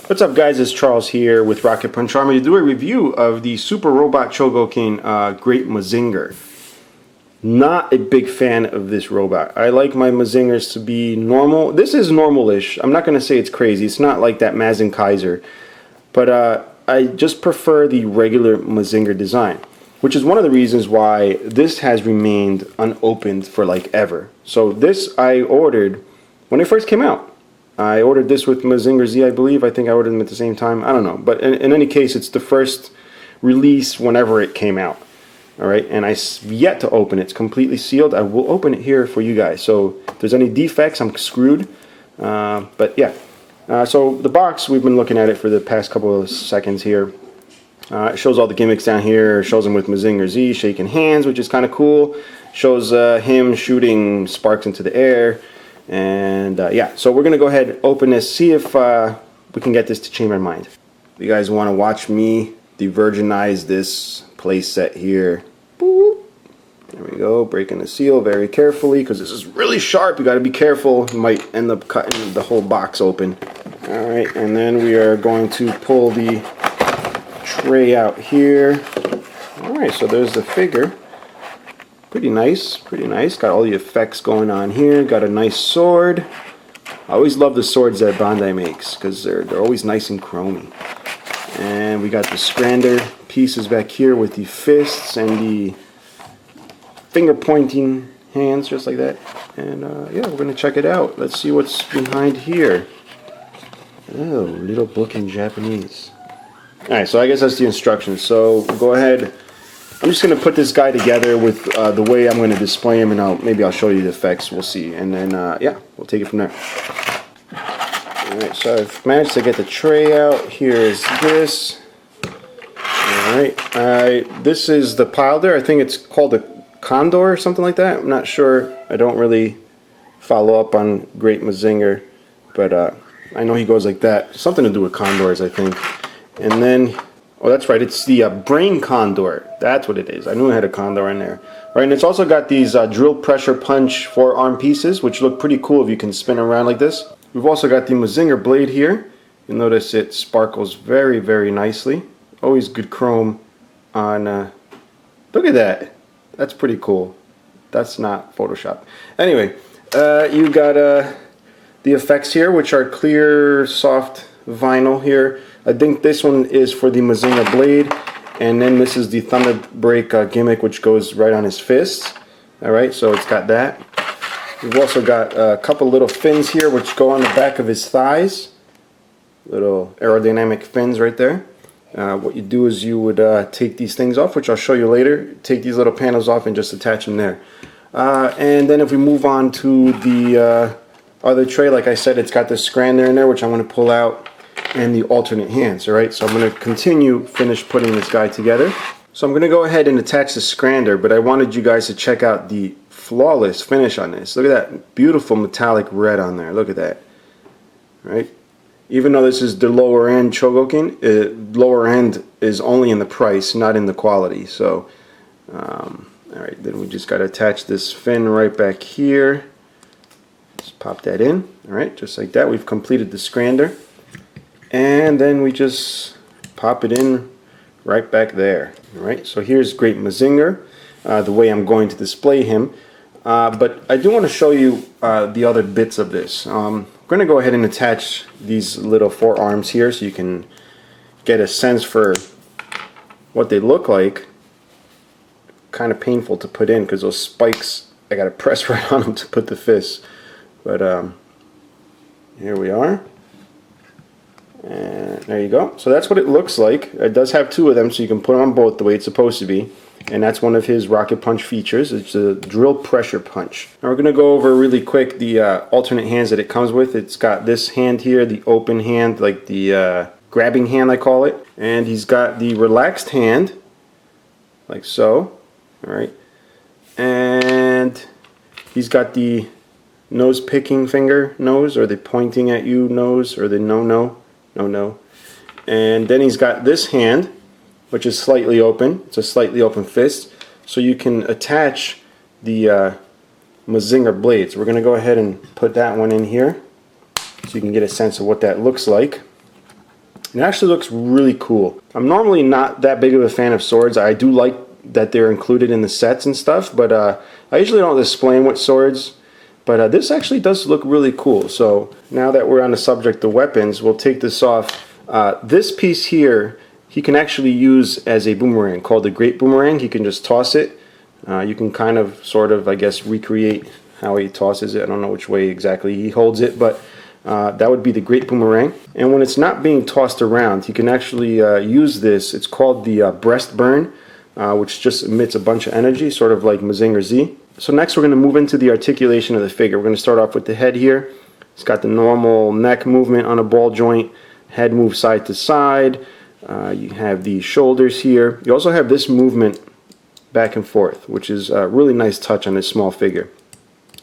What's up guys, it's Charles here with Rocket Punch Armor to do a review of the Super Robot Chogokin Great Mazinger. Not a big fan of this robot. I like my Mazingers to be normal. This is normal-ish. I'm not going to say it's crazy. It's not like that Mazinger, but I just prefer the regular Mazinger design, which is one of the reasons why this has remained unopened for like ever. So this I ordered when it first came out. I ordered this with Mazinger Z, I believe. I think I ordered them at the same time. I don't know. But in any case, it's the first release whenever it came out. Alright, and I've yet to open it. It's completely sealed. I will open it here for you guys. So if there's any defects, I'm screwed. But yeah. So the box, we've been looking at it for the past couple of seconds here. It shows all the gimmicks down here. It shows them with Mazinger Z, shaking hands, which is kind of cool. Shows him shooting sparks into the air. And yeah, so we're going to go ahead and open this, see if we can get this to change my mind. If you guys want to watch me de-virginize this play set here. Boop. There we go, breaking the seal very carefully because this is really sharp. You got to be careful. You might end up cutting the whole box open. Alright, and then we are going to pull the tray out here. Alright, so there's the figure. Pretty nice, pretty nice. Got all the effects going on here. Got a nice sword. I always love the swords that Bandai makes because they're always nice and chromy. And we got the Scrander pieces back here with the fists and the finger pointing hands, just like that. And yeah, we're gonna check it out. Let's see what's behind here. Oh, little book in Japanese. Alright, so I guess that's the instructions. So go ahead. I'm just going to put this guy together with the way I'm going to display him, and maybe I'll show you the effects. We'll see. And then, yeah, we'll take it from there. Alright, so I've managed to get the tray out. Here is this. Alright, this is the pile there. I think it's called a condor or something like that. I'm not sure. I don't really follow up on Great Mazinger, but I know he goes like that. Something to do with condors, I think. And then... oh, that's right. It's the brain condor. That's what it is. I knew it had a condor in there. Right, and it's also got these drill pressure punch forearm pieces, which look pretty cool if you can spin around like this. We've also got the Mazinger blade here. You'll notice it sparkles very, very nicely. Always good chrome on... look at that. That's pretty cool. That's not Photoshop. Anyway, you got the effects here, which are clear, soft vinyl here. I think this one is for the Mazinger blade, and then this is the Thunder Break gimmick, which goes right on his fists. Alright, so it's got that. We've also got a couple little fins here, which go on the back of his thighs. Little aerodynamic fins right there. What you do is you would take these things off, which I'll show you later. Take these little panels off and just attach them there. And then if we move on to the other tray, like I said, it's got the Scrander in there, which I'm going to pull out. And the alternate hands. Alright, so I'm going to finish putting this guy together. So I'm going to go ahead and attach the Scrander, but I wanted you guys to check out the flawless finish on this. Look at that beautiful metallic red on there. Look at that. Right? Even though this is the lower end Chogokin, lower end is only in the price, not in the quality. So, alright, then we just got to attach this fin right back here. Just pop that in. Alright, just like that. We've completed the Scrander. And then we just pop it in right back there. Alright, so here's Great Mazinger, the way I'm going to display him. But I do want to show you the other bits of this. I'm going to go ahead and attach these little forearms here so you can get a sense for what they look like. Kind of painful to put in because those spikes, I got to press right on them to put the fists. But here we are. And there you go. So that's what it looks like. It does have two of them, so you can put them on both the way it's supposed to be. And that's one of his Rocket Punch features. It's a drill pressure punch. Now we're going to go over really quick the alternate hands that it comes with. It's got this hand here, the open hand, like the grabbing hand I call it. And he's got the relaxed hand, like so. Alright. And he's got the nose picking finger nose, or the pointing at you nose, or the no. And then he's got this hand, which is slightly open. It's a slightly open fist, so you can attach the Mazinger blades. We're going to go ahead and put that one in here so you can get a sense of what that looks like. It actually looks really cool. I'm normally not that big of a fan of swords. I do like that they're included in the sets and stuff, but I usually don't display them with swords. But this actually does look really cool. So now that we're on the subject of weapons, we'll take this off. This piece here, he can actually use as a boomerang called the Great Boomerang. He can just toss it. You can kind of, sort of, I guess, recreate how he tosses it. I don't know which way exactly he holds it, but that would be the Great Boomerang. And when it's not being tossed around, he can actually use this. It's called the Breast Burn, which just emits a bunch of energy, sort of like Mazinger Z. So next we're going to move into the articulation of the figure. We're going to start off with the head here. It's got the normal neck movement on a ball joint. Head moves side to side. You have the shoulders here. You also have this movement back and forth, which is a really nice touch on this small figure.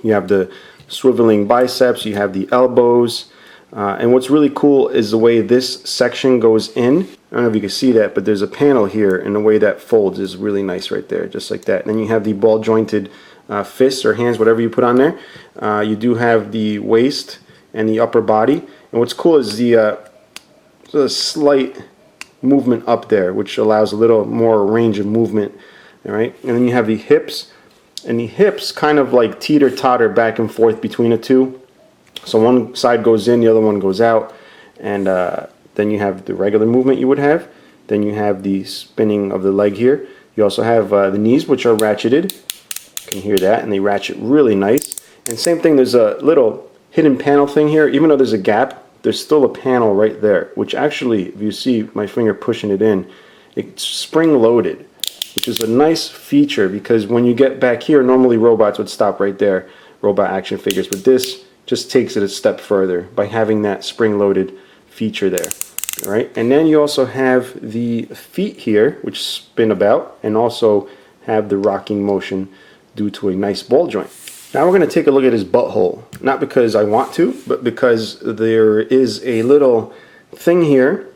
You have the swiveling biceps. You have the elbows. And what's really cool is the way this section goes in. I don't know if you can see that, but there's a panel here, and the way that folds is really nice right there, just like that. And then you have the ball jointed fists or hands, whatever you put on there. You do have the waist and the upper body. And what's cool is the slight movement up there, which allows a little more range of movement. All right, and then you have the hips, and the hips kind of like teeter-totter back and forth between the two. So one side goes in, the other one goes out, and then you have the regular movement you would have. Then you have the spinning of the leg here. You also have the knees, which are ratcheted. You can hear that, and they ratchet really nice. And same thing, there's a little hidden panel thing here. Even though there's a gap, there's still a panel right there, which actually, if you see my finger pushing it in, it's spring-loaded, which is a nice feature, because when you get back here, normally robots would stop right there, robot action figures, but this just takes it a step further by having that spring-loaded feature there. All right, and then you also have the feet here, which spin about, and also have the rocking motion due to a nice ball joint. Now we're going to take a look at his butthole, not because I want to, but because there is a little thing here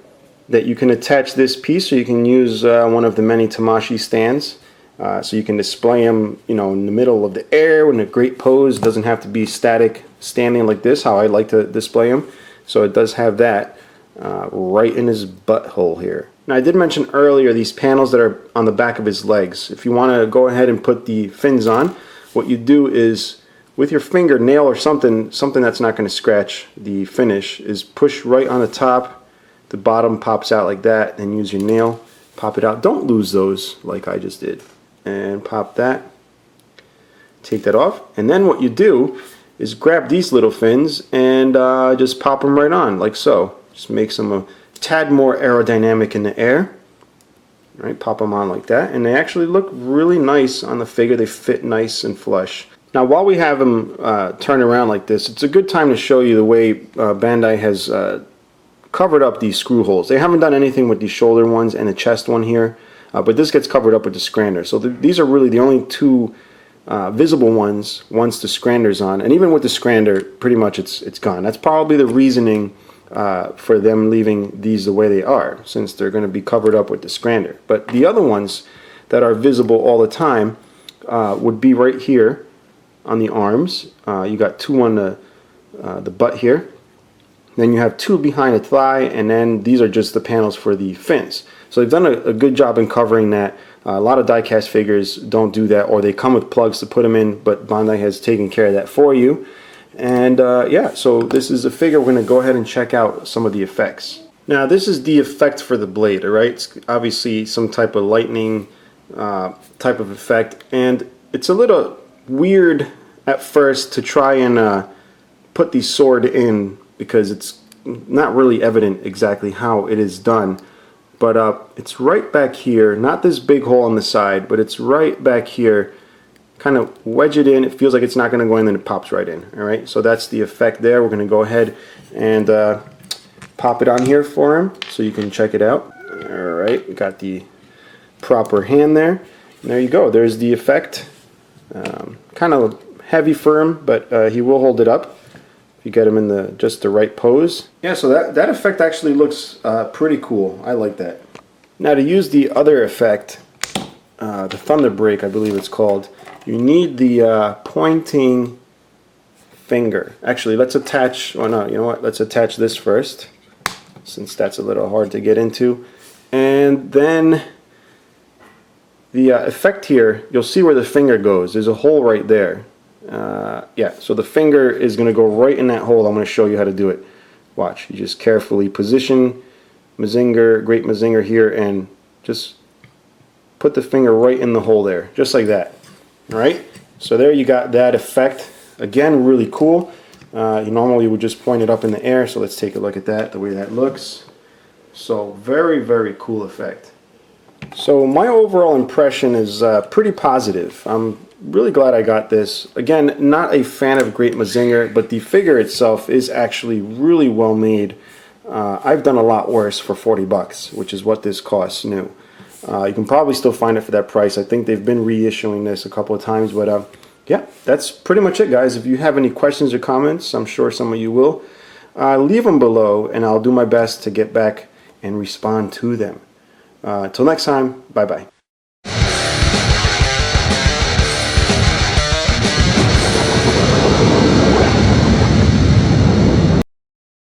that you can attach this piece, so you can use one of the many Tamashi stands, so you can display them, you know, in the middle of the air in a great pose. It doesn't have to be static standing like this, how I like to display them. So it does have that right in his butthole here. Now I did mention earlier these panels that are on the back of his legs. If you want to go ahead and put the fins on, what you do is with your finger, nail or something that's not going to scratch the finish, is push right on the top. The bottom pops out like that, and use your nail, pop it out. Don't lose those like I just did. And pop that. Take that off. And then what you do is grab these little fins and just pop them right on like so. Just makes them a tad more aerodynamic in the air. Right, pop them on like that, and they actually look really nice on the figure. They fit nice and flush. Now while we have them turn around like this, it's a good time to show you the way Bandai has covered up these screw holes. They haven't done anything with the shoulder ones and the chest one here, but this gets covered up with the scrander. So these are really the only two visible ones once the scrander's on, and even with the scrander, pretty much it's gone. That's probably the reasoning for them leaving these the way they are, since they're going to be covered up with the scrander. But the other ones that are visible all the time would be right here on the arms. You got two on the butt here. Then you have two behind the thigh, and then these are just the panels for the fins. So they've done a good job in covering that. A lot of diecast figures don't do that, or they come with plugs to put them in, but Bandai has taken care of that for you. And yeah, so this is a figure. We're going to go ahead and check out some of the effects. Now this is the effect for the blade, alright? It's obviously some type of lightning type of effect, and it's a little weird at first to try and put the sword in, because it's not really evident exactly how it is done. But it's right back here, not this big hole on the side, but it's right back here. Kind of wedge it in. It feels like it's not going to go in, then it pops right in. All right, so that's the effect there. We're going to go ahead and pop it on here for him so you can check it out. All right, we got the proper hand there. And there you go. There's the effect. Kind of heavy for him, but he will hold it up if you get him in just the right pose. Yeah, so that effect actually looks pretty cool. I like that. Now to use the other effect, the Thunder Break, I believe it's called, you need the pointing finger. Actually, let's attach, oh no, you know what, let's attach this first. since that's a little hard to get into. And then the effect here, you'll see where the finger goes. There's a hole right there. Yeah, so the finger is going to go right in that hole. I'm going to show you how to do it. Watch. You just carefully position Mazinger, Great Mazinger here, and just put the finger right in the hole there, just like that. Alright, so there you got that effect. Again, really cool. You normally would just point it up in the air, so let's take a look at that, the way that looks. So very, very cool effect. So my overall impression is pretty positive. I'm really glad I got this. Again, not a fan of Great Mazinger, but the figure itself is actually really well made. I've done a lot worse for 40 bucks, which is what this costs new. You can probably still find it for that price. I think they've been reissuing this a couple of times, but yeah, that's pretty much it, guys. If you have any questions or comments, I'm sure some of you will, leave them below, and I'll do my best to get back and respond to them. Till next time, bye-bye.